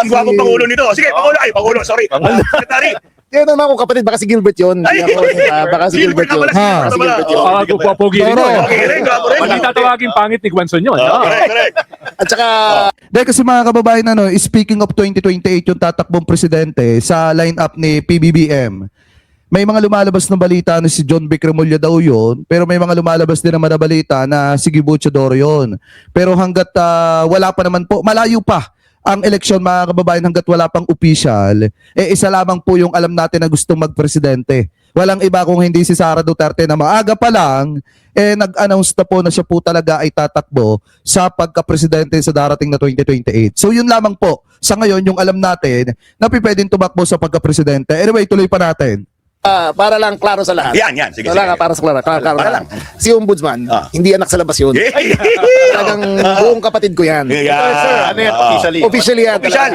Ang gwapo Pangulo nito. Sige, Pangulo, sorry. Secretary. Yan naman akong kapatid, baka si Gilbert yun. Ay, Baka si Gilbert yun. Ha. Si Gilbert yun. Gwapogi rin yun. Okay rin, gwapo rin. Hindi tatawagin pangit ni Gwanson yun. Correct. At saka, Dahil kasi mga kababayan, speaking of 2028 yung tatakbong presidente sa lineup ni PBBM, may mga lumalabas na balita na si John Vic Remulla daw yun, pero may mga lumalabas din naman na balita na si Gibo Teodoro yun. Pero hanggat wala pa naman po, malayo pa ang eleksyon mga kababayan, hanggat wala pang official, isa lamang po yung alam natin na gustong magpresidente. Walang iba kung hindi si Sara Duterte na maaga pa lang, nag-announce na po na siya po talaga ay tatakbo sa pagka-presidente sa darating na 2028. So yun lamang po, sa ngayon yung alam natin na pwedeng tumakbo sa pagka-presidente. Anyway, tuloy pa natin. para lang klaro sa lahat. Yan. Sige. Wala ka, para sa klaro. Para lang. Si Ombudsman, hindi anak sa labas yun. Talagang buong kapatid ko yan. Ano yan? Officially yan. Official,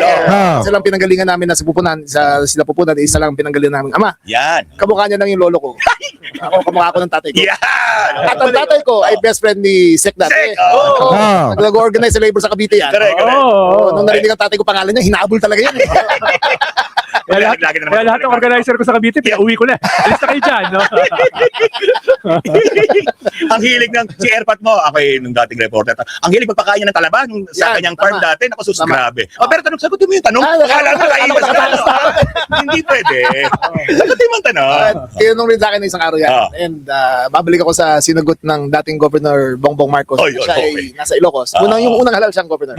Isa lang pinanggalingan namin na sila pupunan, isa lang pinanggalingan namin. Ama, Yan. kamukha niya lang yung lolo ko. Ako, kamukha ko ng tatay ko. Yan. At ang tatay ko ay best friend ni Sek dati. Sek, Nag-organize sa labor sa Cavite yan. Correct. Nung narinig ang tatay ko pangalan niya, hinabol talaga yan. Kaya lahat ng organizer ko sa Cavite, pinauwi ko na. Alis na kayo dyan, no? Ang hilig ng si Erpat mo, ako nung dating reporter, ang hilig magpakain niya ng talaba sa kanyang farm dati, naku sus, grabe. Pero sagutin mo yung tanong. Akala ko kain ka. Hindi pwede. Sagutin mo ang tanong. Tinanong rin sa akin isang araw yan. And babalik ako sa sinagot ng dating Governor Bongbong Marcos. Siya ay nasa Ilocos. Yung unang halal siyang governor.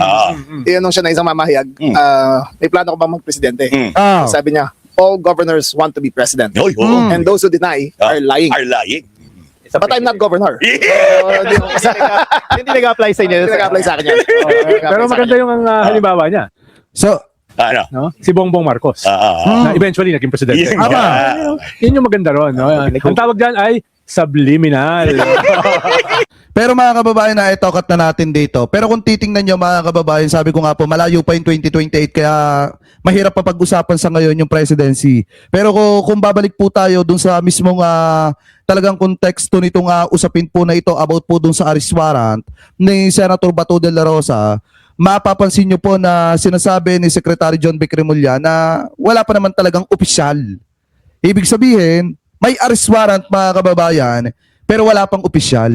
Tinanong siya na isang mamahayag, may plano ko bang magpresidente? Sabi niya, all governors want to be president. And those who deny are lying. But I'm not governor. Hindi nag-apply sa inyo. Hindi nag-apply sa akin yan. Pero maganda yung halimbawa niya. So, No? Si Bongbong Marcos. Na eventually naging presidente. Yun yung maganda ron. No? Ang tawag dyan ay subliminal. pero mga kababayan, na itokat na natin dito. Pero kung titingnan nyo mga kababayan, sabi ko nga po, malayo pa yung 2028, kaya mahirap pa pag-usapan sa ngayon yung presidency. Pero kung babalik po tayo dun sa mismong talagang konteksto nitong usapin po na ito about po dun sa arrest warrant ni Senator Bato de la Rosa, mapapansin nyo po na sinasabi ni Secretary John Vic Remulla na wala pa naman talagang opisyal. Ibig sabihin, may arrest warrant mga kababayan, pero wala pang opisyal.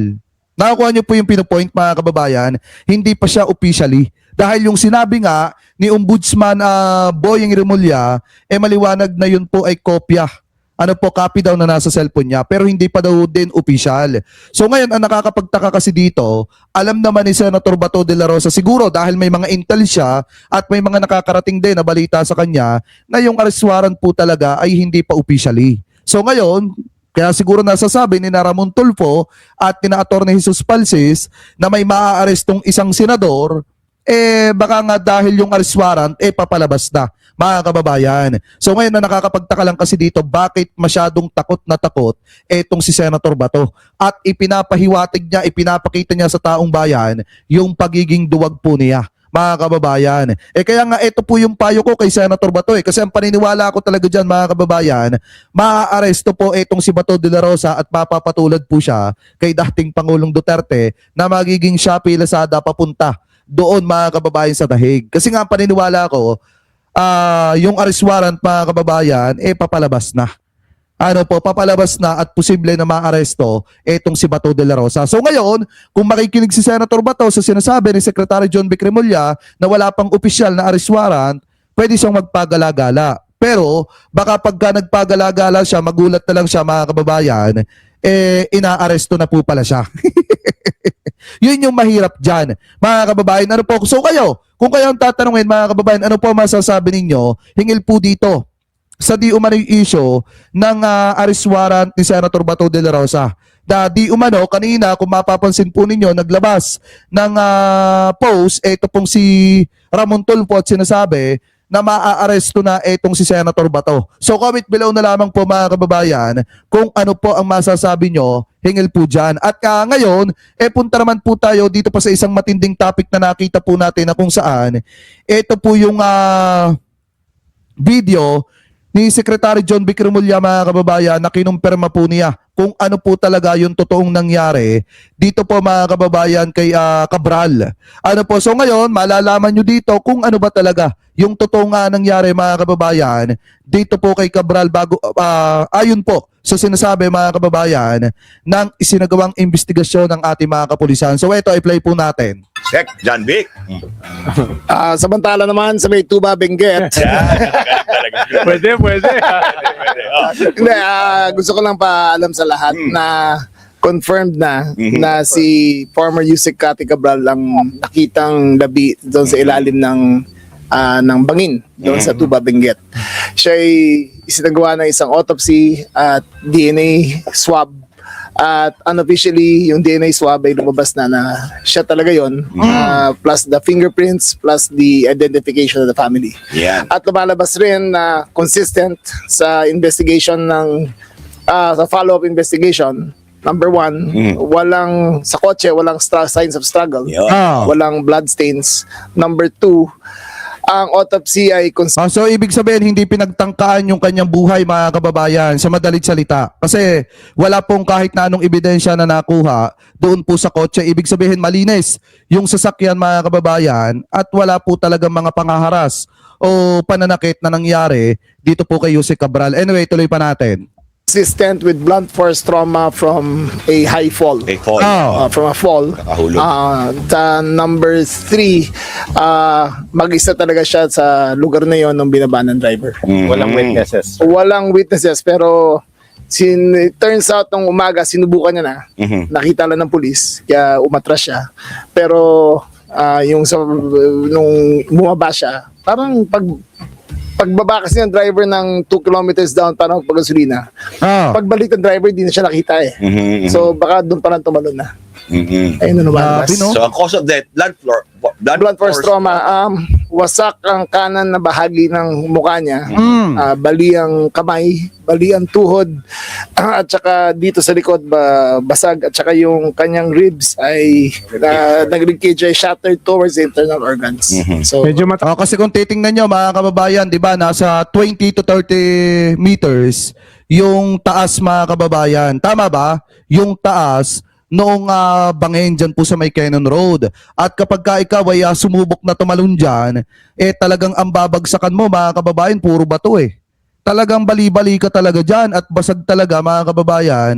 Nakakuha nyo po yung pinupoint mga kababayan, hindi pa siya officially. Dahil yung sinabi nga ni Ombudsman Boyeng Remulla, maliwanag na yun po ay kopya. Copy daw na nasa cellphone niya, pero hindi pa daw din official. So ngayon, ang nakakapagtaka kasi dito, alam naman ni Senator Bato de la Rosa, siguro dahil may mga intel siya at may mga nakakarating din na balita sa kanya na yung arrest warrant po talaga ay hindi pa officially. So ngayon, kaya siguro nasasabi ni Ramon Tulfo at ni Atty. Jesus Palsis na may maaarestong isang senador, baka nga dahil yung arrest warrant, papalabas na, mga kababayan. So ngayon na nakakapagtaka lang kasi dito, bakit masyadong takot na takot etong si Senator Bato? At ipinapahiwatig niya, ipinapakita niya sa taong bayan yung pagiging duwag po niya, mga kababayan. Kaya nga ito po yung payo ko kay Senator Bato. Kasi ang paniniwala ko talaga dyan, mga kababayan, maaaresto po etong si Bato de la Rosa at mapapatulad po siya kay dating Pangulong Duterte na magiging Shopee Lazada papunta doon, mga kababayan, sa dahig. Kasi nga paniniwala ko, yung arrest warrant, mga kababayan, papalabas na. Papalabas na at posible na maaresto etong si Bato de la Rosa. So ngayon, kung makikinig si Senator Bato sa sinasabi ni Secretary John Vic Remulla na wala pang opisyal na arrest warrant, pwede siyang magpagala-gala. Pero baka pagka nagpagala-gala siya, magulat na lang siya, mga kababayan, inaaresto na po pala siya. Yun yung mahirap dyan, mga kababayan. So kung kayo ang tatanungin, mga kababayan, ano po masasabi ninyo, hingil po dito sa di umano issue ng arrest warrant ni Senator Bato de la Rosa. Di umano, kanina, kung mapapansin po ninyo, naglabas ng post, ito pong si Ramon Tulfo at sinasabi na maaaresto na itong si Senator Bato. So comment below na lamang po, mga kababayan, kung ano po ang masasabi nyo, hingil po dyan. At ngayon, punta naman po tayo dito pa sa isang matinding topic na nakita po natin na kung saan, ito po yung video ni Secretary John Vic Remulla, mga kababayan, na kinumpirma po niya kung ano po talaga yung totoong nangyari dito po mga kababayan kay Cabral. Ano po, so ngayon malalaman nyo dito kung ano ba talaga yung totoong nangyari mga kababayan dito po kay Cabral bago ayon po sa sinasabi mga kababayan ng isinagawang investigasyon ng ating mga kapulisan. So ito, i-play po natin. Check, John Vic. Samantala naman sa may Tuba Benguet. Pwede. Pwede. Hindi, gusto ko lang paalam sa lahat na confirmed na na si former Yusek Cathy Cabral ang nakitang labi doon sa ilalim ng bangin doon sa Tuba Benguet. Siya ay isinagawa ng isang autopsy at DNA swab. At unofficially, yung DNA swab ay lumabas na siya talaga yon, plus the fingerprints, plus the identification of the family. Yeah. At lumalabas rin na consistent sa investigation sa follow-up investigation. Number one, walang sa kotse, walang signs of struggle. Yeah. Walang blood stains. Number two, ang autopsy ay So ibig sabihin hindi pinagtangkaan yung kanyang buhay mga kababayan sa madalit salita. Kasi wala pong kahit na anong ebidensya na nakuha doon po sa kotse. Ibig sabihin malinis yung sasakyan mga kababayan at wala po talagang mga pangaharas o pananakit na nangyari dito po kay Yusek Cabral. Anyway, tuloy pa natin. consistent with blunt force trauma from a high fall. From a fall. Kakahulog. Number three, mag-isa talaga siya sa lugar na yon nung binaba ng driver. Walang witnesses. Walang witnesses, pero it turns out nung umaga, sinubukan niya na. Nakita lang ng pulis, kaya umatras siya. Pero nung bumaba siya, parang pagbaba kasi ng driver ng 2 kilometers down parang paggasolina. Pagbalik ng driver, di na siya nakita eh. So baka doon pa lang tumalon na. Ayun na naman. So ang cause of death, Blunt force trauma. Wasak ang kanan na bahagi ng mukha niya. Bali ang kamay, bali ang tuhod, at saka dito sa likod basag, at saka yung kanyang ribs ay nag-leakage, ay shattered towards the internal organs. So Medyo Kasi kung titingnan nyo mga kababayan, di ba, nasa 20 to 30 meters yung taas mga kababayan. Tama ba? Yung taas noong bangin dyan po sa may Cannon Road. At kapag ka ikaw ay sumubok na tumalon dyan, talagang ang babagsakan mo mga kababayan, puro bato eh. Talagang bali-bali ka talaga dyan at basag talaga mga kababayan.